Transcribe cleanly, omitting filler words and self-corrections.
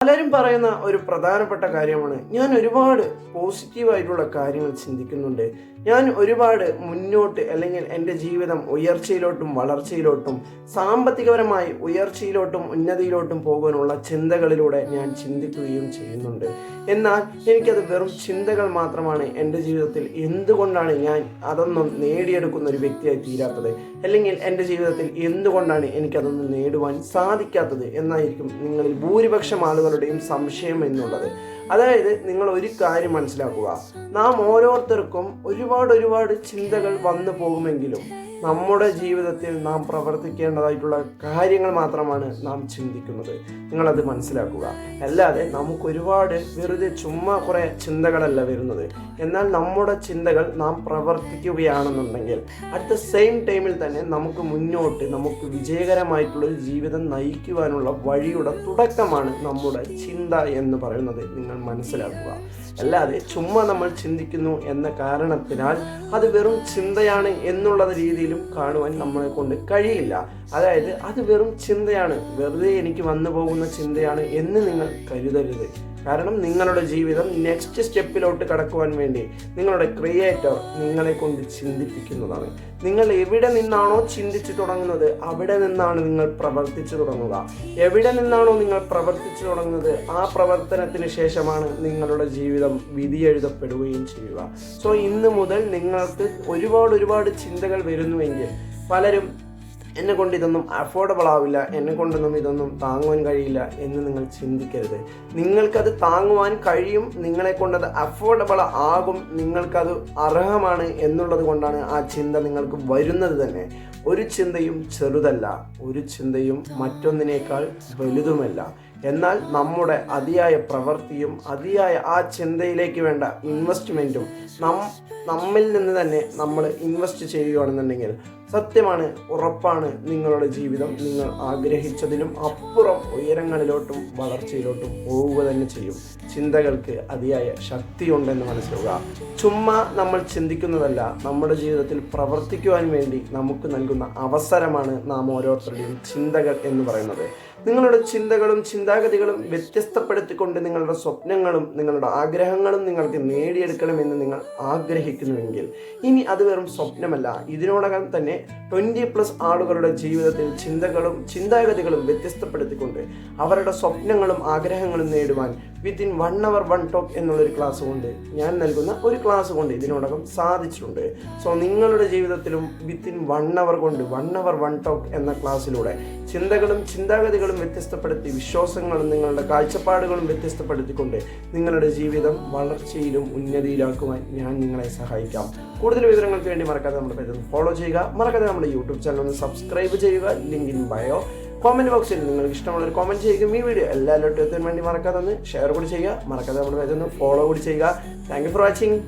പലരും പറയുന്ന ഒരു പ്രധാനപ്പെട്ട കാര്യമാണ്, ഞാൻ ഒരുപാട് പോസിറ്റീവായിട്ടുള്ള കാര്യങ്ങൾ ചിന്തിക്കുന്നുണ്ട്, ഞാൻ ഒരുപാട് മുന്നോട്ട് അല്ലെങ്കിൽ എൻ്റെ ജീവിതം ഉയർച്ചയിലോട്ടും വളർച്ചയിലോട്ടും സാമ്പത്തികപരമായി ഉയർച്ചയിലോട്ടും ഉന്നതിയിലോട്ടും പോകാനുള്ള ചിന്തകളിലൂടെ ഞാൻ ചിന്തിക്കുകയും ചെയ്യുന്നുണ്ട്. എന്നാൽ എനിക്കത് വെറും ചിന്തകൾ മാത്രമാണ്. എൻ്റെ ജീവിതത്തിൽ എന്തുകൊണ്ടാണ് ഞാൻ അതൊന്നും നേടിയെടുക്കുന്ന ഒരു വ്യക്തിയായി തീരാത്തത്, അല്ലെങ്കിൽ എൻ്റെ ജീവിതത്തിൽ എന്തുകൊണ്ടാണ് എനിക്കതൊന്നും നേടുവാൻ സാധിക്കാത്തത് എന്നായിരിക്കും നിങ്ങളിൽ ഭൂരിപക്ഷം ആളുകളുടെയും സംശയം എന്നുള്ളത്. അതായത് നിങ്ങൾ ഒരു കാര്യം മനസ്സിലാക്കുക, നാം ഓരോരുത്തർക്കും ഒരുപാട് ചിന്തകൾ വന്നു പോകുമെങ്കിലും നമ്മുടെ ജീവിതത്തിൽ നാം പ്രവർത്തിക്കേണ്ടതായിട്ടുള്ള കാര്യങ്ങൾ മാത്രമാണ് നാം ചിന്തിക്കുന്നത്. നിങ്ങളത് മനസ്സിലാക്കുക. അല്ലാതെ നമുക്കൊരുപാട് വെറുതെ ചുമ്മാ കുറേ ചിന്തകളല്ല വരുന്നത്. എന്നാൽ നമ്മുടെ ചിന്തകൾ നാം പ്രവർത്തിക്കുകയാണെന്നുണ്ടെങ്കിൽ അറ്റ് ദ സെയിം ടൈമിൽ തന്നെ നമുക്ക് മുന്നോട്ട് നമുക്ക് വിജയകരമായിട്ടുള്ളൊരു ജീവിതം നയിക്കുവാനുള്ള വഴിയുടെ തുടക്കമാണ് നമ്മുടെ ചിന്ത എന്ന് പറയുന്നത്. നിങ്ങൾ മനസ്സിലാക്കുക. അല്ലാതെ ചുമ്മാ നമ്മൾ ചിന്തിക്കുന്നു എന്ന കാരണത്തിനാൽ അത് വെറും ചിന്തയാണ് എന്നുള്ള രീതിയിലും കാണുവാൻ നമ്മളെ കൊണ്ട് കഴിയില്ല. അതായത് അത് വെറും ചിന്തയാണ്, വെറുതെ എനിക്ക് വന്നു പോകുന്ന ചിന്തയാണ് എന്ന് നിങ്ങൾ കരുതരുത്. കാരണം നിങ്ങളുടെ ജീവിതം നെക്സ്റ്റ് സ്റ്റെപ്പിലോട്ട് കടക്കുവാൻ വേണ്ടി നിങ്ങളുടെ ക്രിയേറ്റർ നിങ്ങളെ കൊണ്ട് ചിന്തിപ്പിക്കുന്നതാണ്. നിങ്ങൾ എവിടെ നിന്നാണോ ചിന്തിച്ചു തുടങ്ങുന്നത് അവിടെ നിന്നാണ് നിങ്ങൾ പ്രവർത്തിച്ചു തുടങ്ങുക. എവിടെ നിന്നാണോ നിങ്ങൾ പ്രവർത്തിച്ചു തുടങ്ങുന്നത് ആ പ്രവർത്തനത്തിന് ശേഷമാണ് നിങ്ങളുടെ ജീവിതം വിധിയെഴുതപ്പെടുകയും ചെയ്യുക. സോ ഇന്ന് മുതൽ നിങ്ങൾക്ക് ഒരുപാട് ചിന്തകൾ വരുന്നുവെങ്കിൽ പലരും എന്നെ കൊണ്ട് ഇതൊന്നും അഫോർഡബിൾ ആവില്ല, എന്നെ കൊണ്ടൊന്നും ഇതൊന്നും താങ്ങുവാൻ കഴിയില്ല എന്ന് നിങ്ങൾ ചിന്തിക്കരുത്. നിങ്ങൾക്കത് താങ്ങുവാൻ കഴിയും, നിങ്ങളെ കൊണ്ടത് അഫോർഡബിൾ ആകും, നിങ്ങൾക്കത് അർഹമാണ് എന്നുള്ളത് കൊണ്ടാണ് ആ ചിന്ത നിങ്ങൾക്ക് വരുന്നത് തന്നെ. ഒരു ചിന്തയും ചെറുതല്ല, ഒരു ചിന്തയും മറ്റൊന്നിനേക്കാൾ വലുതുമല്ല. എന്നാൽ നമ്മുടെ അതിയായ പ്രവൃത്തിയും അതിയായ ആ ചിന്തയിലേക്ക് വേണ്ട ഇൻവെസ്റ്റ്മെൻറ്റും നമ്മിൽ നിന്ന് തന്നെ നമ്മൾ ഇൻവെസ്റ്റ് ചെയ്യുകയാണെന്നുണ്ടെങ്കിൽ സത്യമാണ്, ഉറപ്പാണ്, നിങ്ങളുടെ ജീവിതം നിങ്ങൾ ആഗ്രഹിച്ചതിലും അപ്പുറം ഉയരങ്ങളിലോട്ടും വളർച്ചയിലോട്ടും പോവുക തന്നെ ചെയ്യും. ചിന്തകൾക്ക് അതിയായ ശക്തിയുണ്ടെന്ന് മനസ്സിലാക്കുക. ചുമ്മാ നമ്മൾ ചിന്തിക്കുന്നതല്ല, നമ്മുടെ ജീവിതത്തിൽ പ്രവർത്തിക്കുവാൻ വേണ്ടി നമുക്ക് നൽകുന്ന അവസരമാണ് നാം ഓരോരുത്തരുടെയും ചിന്തകൾ എന്ന് പറയുന്നത്. നിങ്ങളുടെ ചിന്തകളും ചിന്താഗതികളും വ്യത്യസ്തപ്പെടുത്തിക്കൊണ്ട് നിങ്ങളുടെ സ്വപ്നങ്ങളും നിങ്ങളുടെ ആഗ്രഹങ്ങളും നിങ്ങൾക്ക് നേടിയെടുക്കണമെന്ന് നിങ്ങൾ ആഗ്രഹിക്കുന്നുവെങ്കിൽ ഇനി അത് വെറും സ്വപ്നമല്ല. ഇതിനോടകം തന്നെ 20+ ആളുകളുടെ ജീവിതത്തിൽ ചിന്തകളും ചിന്താഗതികളും വ്യത്യസ്തപ്പെടുത്തിക്കൊണ്ട് അവരുടെ സ്വപ്നങ്ങളും ആഗ്രഹങ്ങളും നേടുവാൻ വിത്തിൻ 1 hour 1 talk എന്നുള്ളൊരു ക്ലാസ് കൊണ്ട്, ഞാൻ നൽകുന്ന ഒരു ക്ലാസ് കൊണ്ട് ഇതിനോടകം സാധിച്ചിട്ടുണ്ട്. സോ നിങ്ങളുടെ ജീവിതത്തിലും വിത്തിൻ 1 hour കൊണ്ട് 1 hour 1 talk എന്ന ക്ലാസ്സിലൂടെ ചിന്തകളും ചിന്താഗതികളും വ്യത്യസ്തപ്പെടുത്തി വിശ്വാസങ്ങളും നിങ്ങളുടെ കാഴ്ചപ്പാടുകളും വ്യത്യസ്തപ്പെടുത്തിക്കൊണ്ട് നിങ്ങളുടെ ജീവിതം വളർച്ചയിലും ഉന്നതിയിലാക്കുവാൻ ഞാൻ നിങ്ങളെ സഹായിക്കാം. കൂടുതൽ വിവരങ്ങൾക്ക് വേണ്ടി മറക്കാതെ നമ്മുടെ പേജ് ഫോളോ ചെയ്യുക. മറക്കാതെ നമ്മുടെ യൂട്യൂബ് ചാനൽ ഒന്ന് സബ്സ്ക്രൈബ് ചെയ്യുക. Link in bio. കോമൻറ്റ് ബോക്സിൽ നിങ്ങൾക്ക് ഇഷ്ടമുള്ളൊരു കോമൻറ്റ് ചെയ്യുക. ഈ വീഡിയോ എല്ലാവരും എത്താൻ വേണ്ടി മറക്കാതെ ഒന്ന് ഷെയർ കൂടി ചെയ്യുക. മറക്കാതെ നമ്മുടെ പേജ് ഒന്ന് ഫോളോ കൂടി ചെയ്യുക. Thank you for watching.